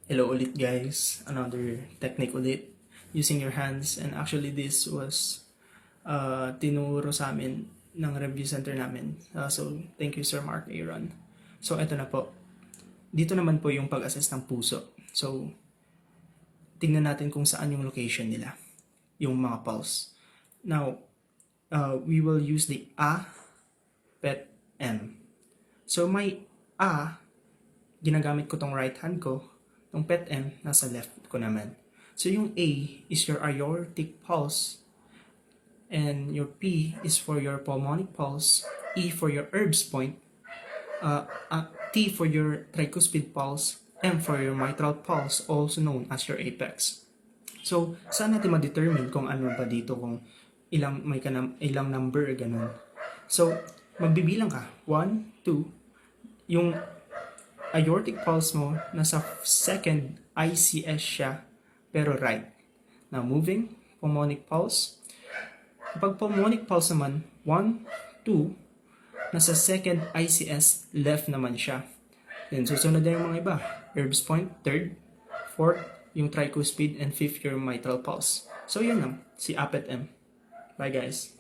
Hello ulit guys, another technique ulit using your hands, and actually this was tinuro sa amin ng review center namin. So thank you Sir Mark Aaron. So eto na po, dito naman po yung pag-assess ng puso. So tingnan natin kung saan yung location nila, yung mga pulse. Now we will use the A, PET, M. So may A, ginagamit ko tong right hand ko. Yung PET M, nasa left ko naman. So yung A is your aortic pulse, and your P is for your pulmonic pulse, E for your Erb's point, T for your tricuspid pulse, M for your mitral pulse, also known as your apex. So, saan natin ma-determine kung ano ba dito, kung ilang number, ganun. So, magbibilang ka. 1, 2, yung aortic pulse mo, nasa second ICS siya, pero right. Now, moving, pulmonic pulse. Kapag pulmonic pulse naman, 1, 2, nasa second ICS, left naman siya. Then, susunod na yung mga iba. Erb's point, third, fourth, yung tricuspid, and fifth, your mitral pulse. So, yun lang, si APET-M. Bye, guys.